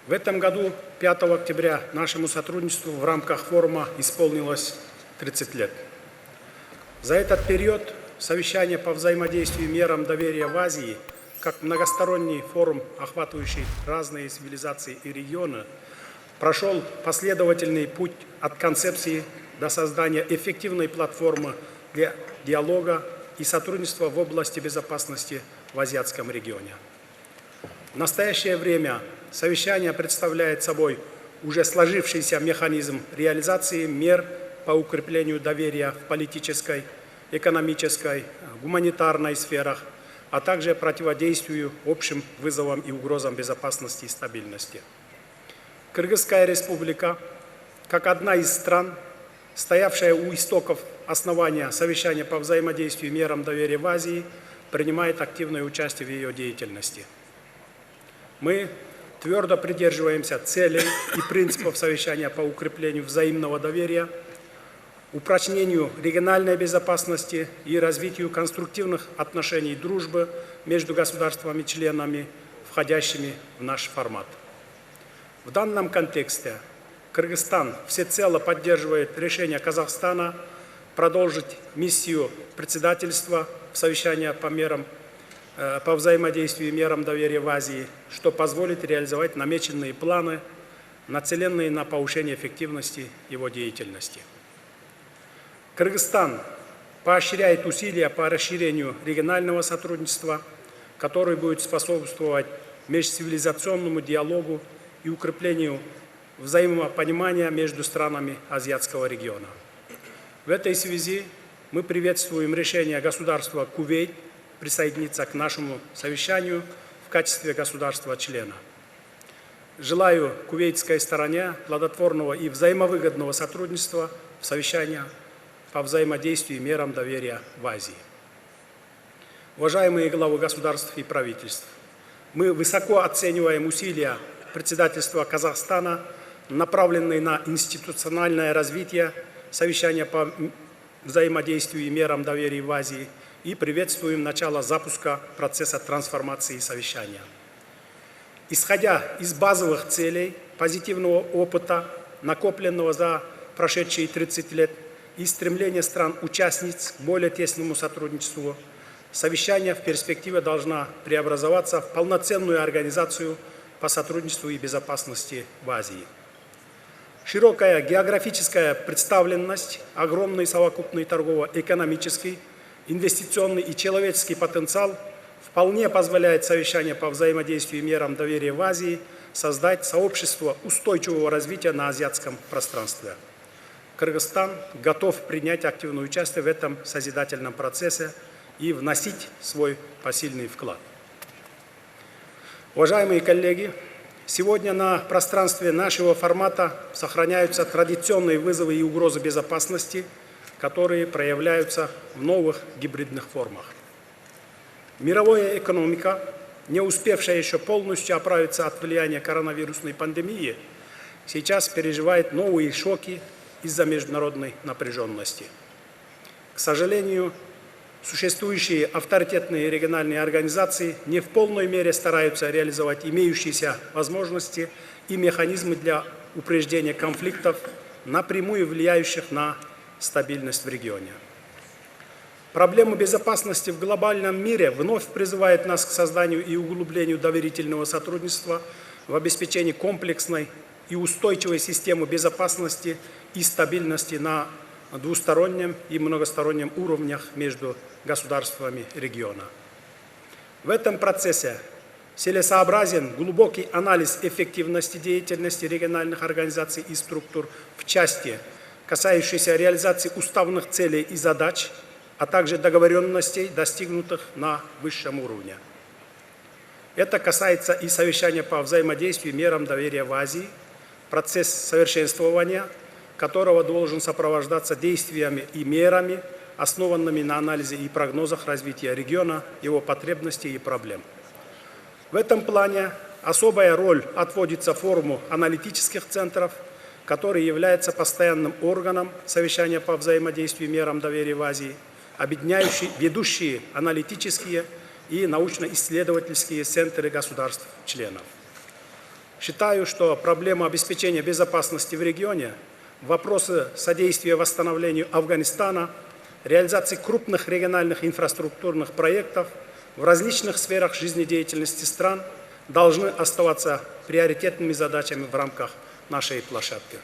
В этом году, 5 октября, нашему сотрудничеству в рамках форума исполнилось 30 лет. За этот период совещание по взаимодействию и мерам доверия в Азии, как многосторонний форум, охватывающий разные цивилизации и регионы, прошел последовательный путь от концепции до создания эффективной платформы для диалога и сотрудничества в области безопасности в азиатском регионе. В настоящее время совещание представляет собой уже сложившийся механизм реализации мер по укреплению доверия в политической, экономической, гуманитарной сферах, а также противодействию общим вызовам и угрозам безопасности и стабильности. Кыргызская республика, как одна из стран, стоявшая у истоков основания совещания по взаимодействию и мерам доверия в Азии, принимает активное участие в ее деятельности. Мы твердо придерживаемся целей и принципов совещания по укреплению взаимного доверия, упрочнению региональной безопасности и развитию конструктивных отношений и дружбы между государствами-членами, входящими в наш формат. В данном контексте Кыргызстан всецело поддерживает решение Казахстана продолжить миссию председательства в совещании по взаимодействию и мерам доверия в Азии, что позволит реализовать намеченные планы, нацеленные на повышение эффективности его деятельности. Кыргызстан поощряет усилия по расширению регионального сотрудничества, которое будет способствовать межцивилизационному диалогу и укреплению взаимопонимания между странами азиатского региона. В этой связи мы приветствуем решение государства Кувейт присоединиться к нашему совещанию в качестве государства-члена. Желаю кувейтской стороне плодотворного и взаимовыгодного сотрудничества в совещании по взаимодействию и мерам доверия в Азии. Уважаемые главы государств и правительств, мы высоко оцениваем усилия председательства Казахстана, направленные на институциональное развитие совещания по взаимодействию и мерам доверия в Азии, и приветствуем начало запуска процесса трансформации совещания. Исходя из базовых целей, позитивного опыта, накопленного за прошедшие 30 лет, и стремления стран-участниц к более тесному сотрудничеству, совещание в перспективе должна преобразоваться в полноценную организацию по сотрудничеству и безопасности в Азии. Широкая географическая представленность, огромный совокупный торгово-экономический, инвестиционный и человеческий потенциал вполне позволяет совещанию по взаимодействию и мерам доверия в Азии создать сообщество устойчивого развития на азиатском пространстве. Кыргызстан готов принять активное участие в этом созидательном процессе и вносить свой посильный вклад. Уважаемые коллеги, сегодня на пространстве нашего формата сохраняются традиционные вызовы и угрозы безопасности, которые проявляются в новых гибридных формах. Мировая экономика, не успевшая еще полностью оправиться от влияния коронавирусной пандемии, сейчас переживает новые шоки из-за международной напряженности. К сожалению, существующие авторитетные региональные организации не в полной мере стараются реализовать имеющиеся возможности и механизмы для упреждения конфликтов, напрямую влияющих на стабильность в регионе. Проблема безопасности в глобальном мире вновь призывает нас к созданию и углублению доверительного сотрудничества в обеспечении комплексной и устойчивой системы безопасности и стабильности на двустороннем и многостороннем уровнях между государствами региона. В этом процессе целесообразен глубокий анализ эффективности деятельности региональных организаций и структур в части, касающейся реализации уставных целей и задач, а также договоренностей, достигнутых на высшем уровне. Это касается и совещания по взаимодействию и мерам доверия в Азии, процесс совершенствования которого должен сопровождаться действиями и мерами, основанными на анализе и прогнозах развития региона, его потребностей и проблем. В этом плане особая роль отводится форуму аналитических центров, который является постоянным органом совещания по взаимодействию и мерам доверия в Азии, объединяющий ведущие аналитические и научно-исследовательские центры государств-членов. Считаю, что проблема обеспечения безопасности в регионе, вопросы содействия восстановлению Афганистана, реализации крупных региональных инфраструктурных проектов в различных сферах жизнедеятельности стран должны оставаться приоритетными задачами в рамках нашей площадки.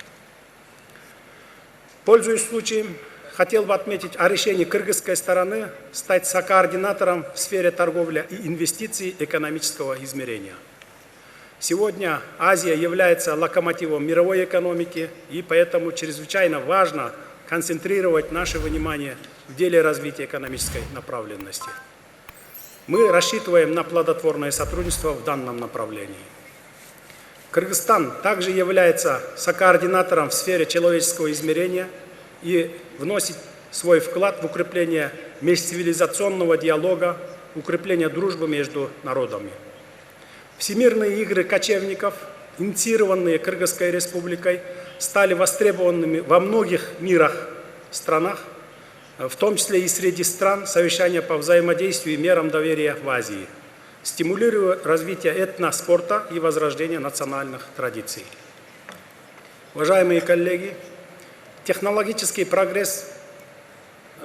Пользуясь случаем, хотел бы отметить о решении кыргызской стороны стать сокоординатором в сфере торговли и инвестиций экономического измерения. Сегодня Азия является локомотивом мировой экономики, и поэтому чрезвычайно важно концентрировать наше внимание в деле развития экономической направленности. Мы рассчитываем на плодотворное сотрудничество в данном направлении. Кыргызстан также является сокоординатором в сфере человеческого измерения и вносит свой вклад в укрепление межцивилизационного диалога, укрепление дружбы между народами. Всемирные игры кочевников, инициированные Кыргызской республикой, стали востребованными во многих странах, в том числе и среди стран совещания по взаимодействию и мерам доверия в Азии, стимулируя развитие этноспорта и возрождение национальных традиций. Уважаемые коллеги, технологический прогресс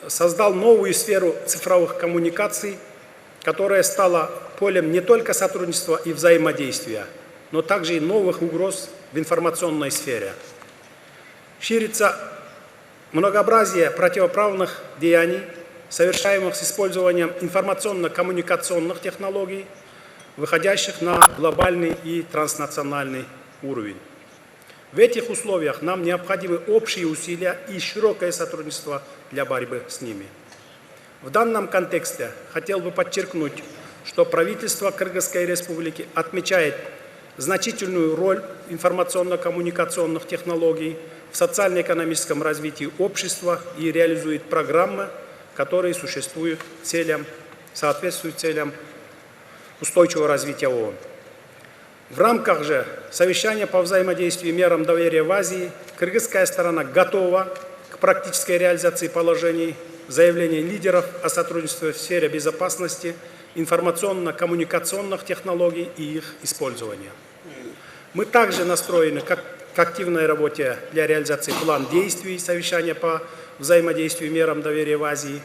создал новую сферу цифровых коммуникаций, которая стала полем не только сотрудничества и взаимодействия, но также и новых угроз в информационной сфере. Ширится многообразие противоправных деяний, совершаемых с использованием информационно-коммуникационных технологий, выходящих на глобальный и транснациональный уровень. В этих условиях нам необходимы общие усилия и широкое сотрудничество для борьбы с ними. В данном контексте хотел бы подчеркнуть, что правительство Кыргызской республики отмечает значительную роль информационно-коммуникационных технологий в социально-экономическом развитии общества и реализует программы, которые соответствуют целям устойчивого развития ООН. В рамках же совещания по взаимодействию и мерам доверия в Азии кыргызская сторона готова к практической реализации положений заявлений лидеров о сотрудничестве в сфере безопасности, информационно-коммуникационных технологий и их использования. Мы также настроены к активной работе для реализации плана действий совещания по взаимодействию и мерам доверия в Азии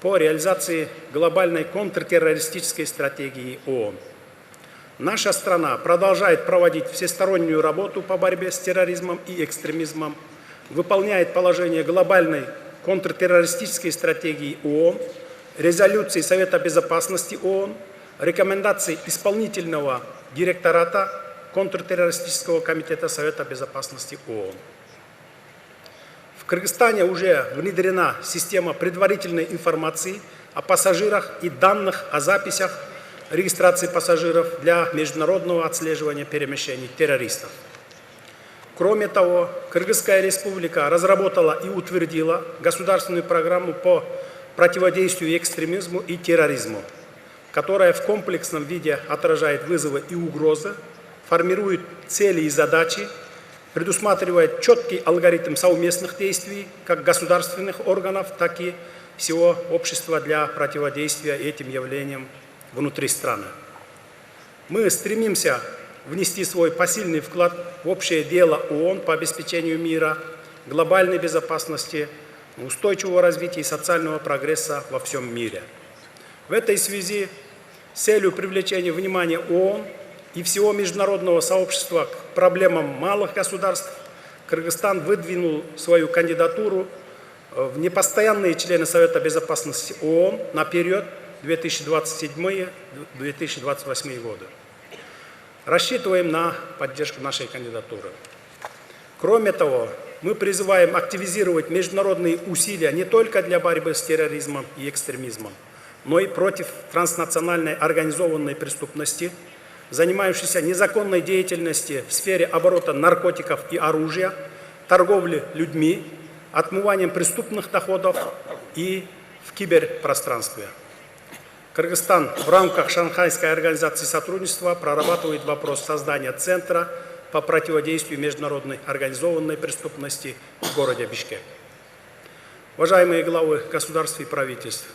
по реализации глобальной контртеррористической стратегии ООН. Наша страна продолжает проводить всестороннюю работу по борьбе с терроризмом и экстремизмом, выполняет положения глобальной контртеррористической стратегии ООН, резолюции Совета Безопасности ООН, рекомендаций исполнительного директората контртеррористического комитета Совета Безопасности ООН. В Кыргызстане уже внедрена система предварительной информации о пассажирах и данных о записях регистрации пассажиров для международного отслеживания перемещений террористов. Кроме того, Кыргызская республика разработала и утвердила государственную программу по противодействию экстремизму и терроризму, которая в комплексном виде отражает вызовы и угрозы, формирует цели и задачи, предусматривает четкий алгоритм совместных действий как государственных органов, так и всего общества для противодействия этим явлениям внутри страны. Мы стремимся внести свой посильный вклад в общее дело ООН по обеспечению мира, глобальной безопасности, устойчивого развития и социального прогресса во всем мире. В этой связи с целью привлечения внимания ООН и всего международного сообщества к проблемам малых государств Кыргызстан выдвинул свою кандидатуру в непостоянные члены Совета Безопасности ООН на период 2027-2028 годы. Рассчитываем на поддержку нашей кандидатуры. Кроме того, мы призываем активизировать международные усилия не только для борьбы с терроризмом и экстремизмом, но и против транснациональной организованной преступности, занимающейся незаконной деятельностью в сфере оборота наркотиков и оружия, торговли людьми, отмыванием преступных доходов и в киберпространстве. Кыргызстан в рамках Шанхайской организации сотрудничества прорабатывает вопрос создания центра по противодействию международной организованной преступности в городе Бишкек. Уважаемые главы государств и правительств,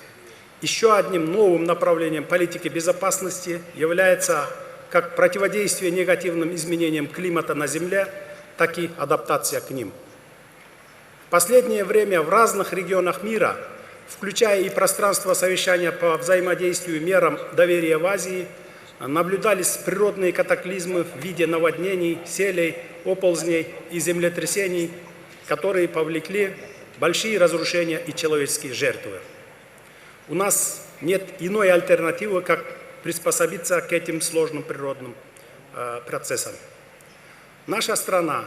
еще одним новым направлением политики безопасности является как противодействие негативным изменениям климата на Земле, так и адаптация к ним. В последнее время в разных регионах мира, включая и пространство совещания по взаимодействию мерам доверия в Азии, наблюдались природные катаклизмы в виде наводнений, селей, оползней и землетрясений, которые повлекли большие разрушения и человеческие жертвы. У нас нет иной альтернативы, как приспособиться к этим сложным природным процессам. Наша страна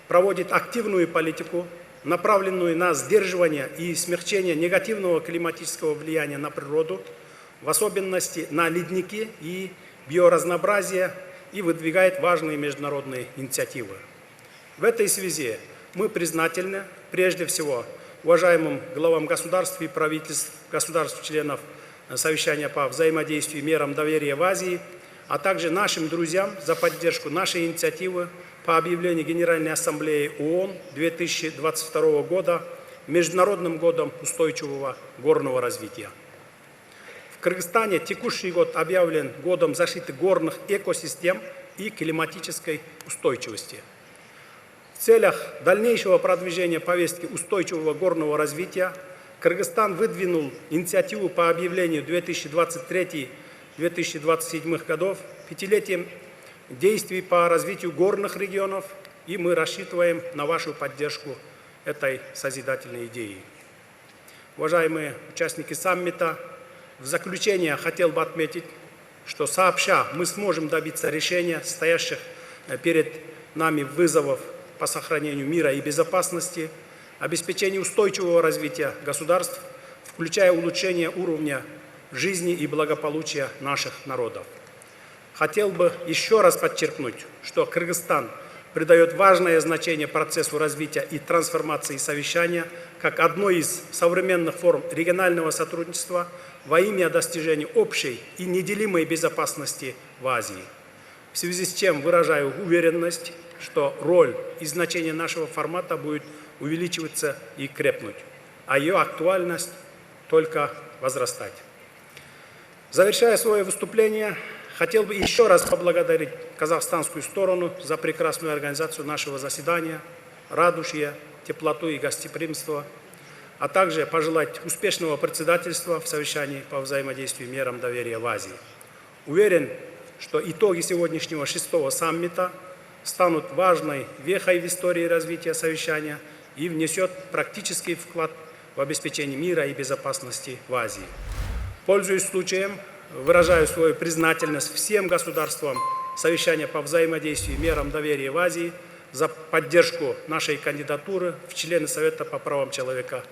проводит активную политику, направленную на сдерживание и смягчение негативного климатического влияния на природу, в особенности на ледники и биоразнообразие, и выдвигает важные международные инициативы. В этой связи мы признательны прежде всего уважаемым главам государств и правительств государств-членов совещания по взаимодействию и мерам доверия в Азии, а также нашим друзьям за поддержку нашей инициативы по объявлению Генеральной Ассамблеи ООН 2022 года Международным годом устойчивого горного развития. В Кыргызстане текущий год объявлен годом защиты горных экосистем и климатической устойчивости. В целях дальнейшего продвижения повестки устойчивого горного развития Кыргызстан выдвинул инициативу по объявлению 2023-2027 годов пятилетием действий по развитию горных регионов, и мы рассчитываем на вашу поддержку этой созидательной идеи. Уважаемые участники саммита, в заключение хотел бы отметить, что сообща мы сможем добиться решения стоящих перед нами вызовов по сохранению мира и безопасности, обеспечению устойчивого развития государств, включая улучшение уровня жизни и благополучия наших народов. Хотел бы еще раз подчеркнуть, что Кыргызстан придает важное значение процессу развития и трансформации совещания как одной из современных форм регионального сотрудничества во имя достижения общей и неделимой безопасности в Азии. В связи с чем выражаю уверенность, что роль и значение нашего формата будет увеличиваться и крепнуть, а ее актуальность только возрастать. Завершая свое выступление, хотел бы еще раз поблагодарить казахстанскую сторону за прекрасную организацию нашего заседания, радушие, теплоту и гостеприимство, а также пожелать успешного председательства в совещании по взаимодействию и мерам доверия в Азии. Уверен, что итоги сегодняшнего 6-го саммита станут важной вехой в истории развития совещания и внесет практический вклад в обеспечение мира и безопасности в Азии. Пользуясь случаем, выражаю свою признательность всем государствам совещания по взаимодействию и мерам доверия в Азии за поддержку нашей кандидатуры в члены Совета по правам человека